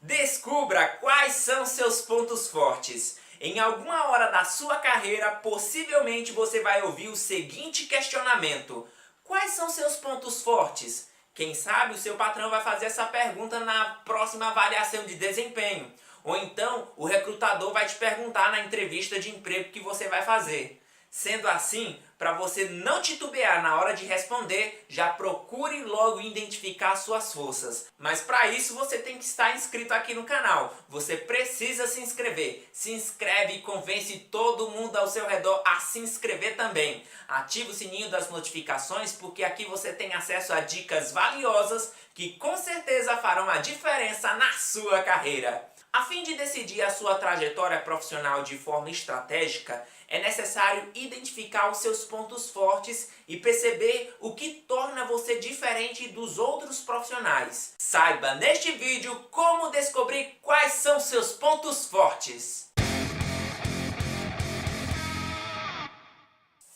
Descubra quais são seus pontos fortes. Em alguma hora da sua carreira, possivelmente você vai ouvir o seguinte questionamento: quais são seus pontos fortes? Quem sabe o seu patrão vai fazer essa pergunta na próxima avaliação de desempenho. Ou então, o recrutador vai te perguntar na entrevista de emprego que você vai fazer. Sendo assim, para você não titubear na hora de responder, já procure logo identificar suas forças. Mas para isso você tem que estar inscrito aqui no canal. Você precisa se inscrever. Se inscreve e convence todo mundo ao seu redor a se inscrever também. Ative o sininho das notificações porque aqui você tem acesso a dicas valiosas que com certeza farão a diferença na sua carreira. A fim de decidir a sua trajetória profissional de forma estratégica, é necessário identificar os seus pontos fortes e perceber o que torna você diferente dos outros profissionais. Saiba neste vídeo como descobrir quais são seus pontos fortes.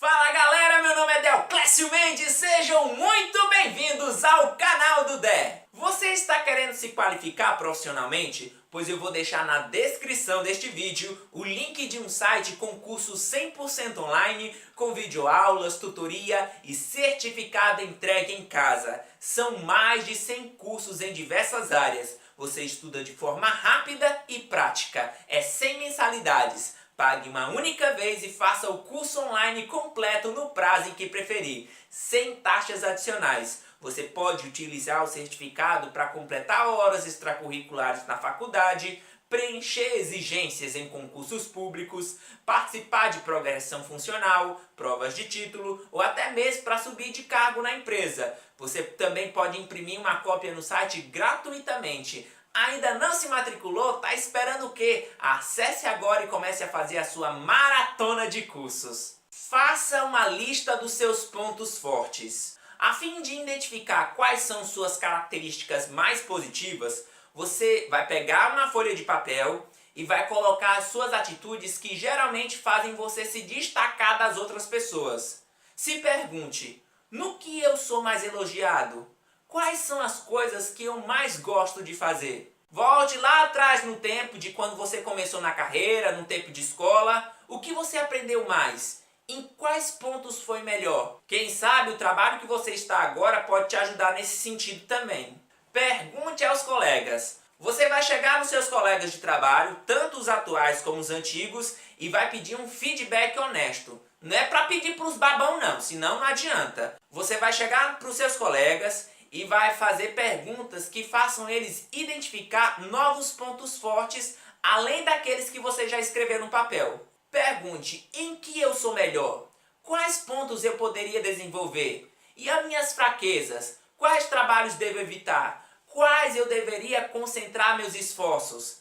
Fala galera, meu nome é Deoclésio Mendes, sejam muito bem-vindos ao canal do Dé. Você está querendo se qualificar profissionalmente? Pois eu vou deixar na descrição deste vídeo o link de um site com curso 100% online, com videoaulas, tutoria e certificado entregue em casa. São mais de 100 cursos em diversas áreas. Você estuda de forma rápida e prática. É sem mensalidades. Pague uma única vez e faça o curso online completo no prazo em que preferir, sem taxas adicionais. Você pode utilizar o certificado para completar horas extracurriculares na faculdade, preencher exigências em concursos públicos, participar de progressão funcional, provas de título ou até mesmo para subir de cargo na empresa. Você também pode imprimir uma cópia no site gratuitamente. Ainda não se matriculou? Tá esperando o quê? Acesse agora e comece a fazer a sua maratona de cursos. Faça uma lista dos seus pontos fortes. A fim de identificar quais são suas características mais positivas, você vai pegar uma folha de papel e vai colocar as suas atitudes que geralmente fazem você se destacar das outras pessoas. Se pergunte: no que eu sou mais elogiado? Quais são as coisas que eu mais gosto de fazer? Volte lá atrás no tempo de quando você começou na carreira, no tempo de escola. O que você aprendeu mais? Em quais pontos foi melhor? Quem sabe o trabalho que você está agora pode te ajudar nesse sentido também. Pergunte aos colegas. Você vai chegar nos seus colegas de trabalho, tanto os atuais como os antigos, e vai pedir um feedback honesto. Não é para pedir para os babão não, senão não adianta. Você vai chegar para os seus colegas e vai fazer perguntas que façam eles identificar novos pontos fortes, além daqueles que você já escreveu no papel. Pergunte: em que eu sou melhor? Quais pontos eu poderia desenvolver? E as minhas fraquezas? Quais trabalhos devo evitar? Quais eu deveria concentrar meus esforços?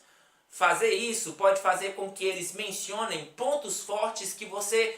Fazer isso pode fazer com que eles mencionem pontos fortes que você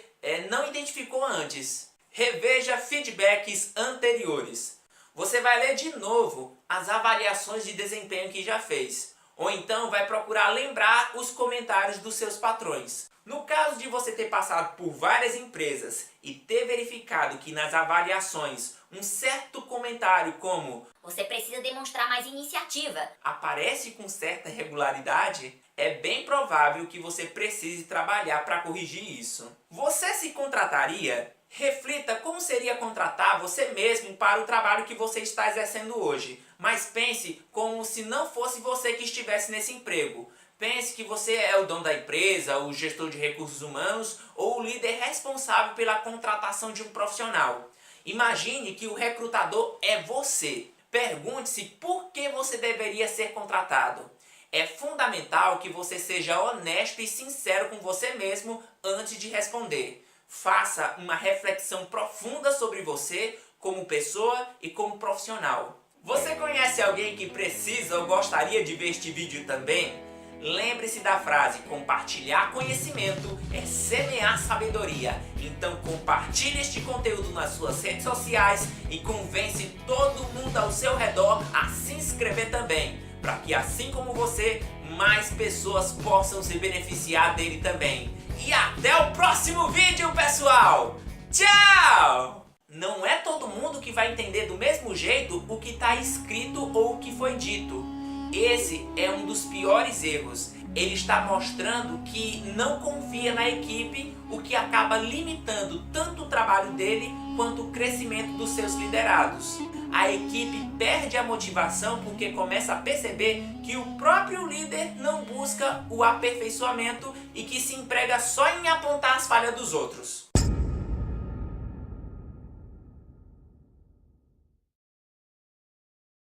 não identificou antes. Reveja feedbacks anteriores. Você vai ler de novo as avaliações de desempenho que já fez. Ou então vai procurar lembrar os comentários dos seus patrões. No caso de você ter passado por várias empresas e ter verificado que nas avaliações um certo comentário como "você precisa demonstrar mais iniciativa" aparece com certa regularidade, é bem provável que você precise trabalhar para corrigir isso. Você se contrataria? Reflita como seria contratar você mesmo para o trabalho que você está exercendo hoje. Mas pense como se não fosse você que estivesse nesse emprego. Pense que você é o dono da empresa, o gestor de recursos humanos ou o líder responsável pela contratação de um profissional. Imagine que o recrutador é você. Pergunte-se por que você deveria ser contratado. É fundamental que você seja honesto e sincero com você mesmo antes de responder. Faça uma reflexão profunda sobre você como pessoa e como profissional. Você conhece alguém que precisa ou gostaria de ver este vídeo também? Lembre-se da frase: compartilhar conhecimento é semear sabedoria. Então compartilhe este conteúdo nas suas redes sociais e convence todo mundo ao seu redor a se inscrever também, para que assim como você, mais pessoas possam se beneficiar dele também. E até o próximo vídeo, pessoal! Tchau! Não é todo mundo que vai entender do mesmo jeito o que está escrito ou o que foi dito. Esse é um dos piores erros. Ele está mostrando que não confia na equipe, o que acaba limitando tanto o trabalho dele quanto o crescimento dos seus liderados. A equipe perde a motivação porque começa a perceber que o próprio líder não busca o aperfeiçoamento e que se emprega só em apontar as falhas dos outros.